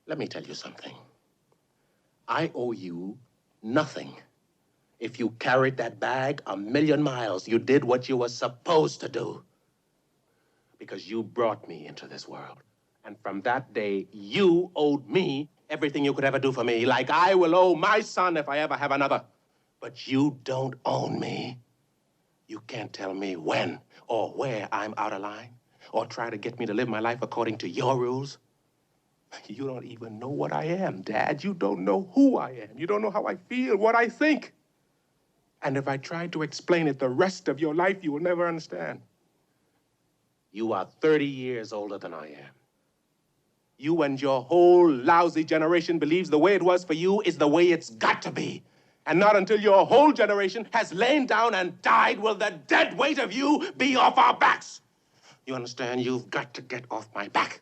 Let me tell you something. I owe you nothing. If you carried that bag 1,000,000 miles, you did what you were supposed to do. Because you brought me into this world. And from that day, you owed me everything you could ever do for me, like I will owe my son if I ever have another. But you don't own me. You can't tell me when or where I'm out of line, or try to get me to live my life according to your rules. You don't even know what I am, Dad. You don't know who I am. You don't know how I feel, what I think. And if I tried to explain it the rest of your life, you will never understand. You are 30 years older than I am. You and your whole lousy generation believes the way it was for you is the way it's got to be. And not until your whole generation has lain down and died will the dead weight of you be off our backs. You understand? You've got to get off my back.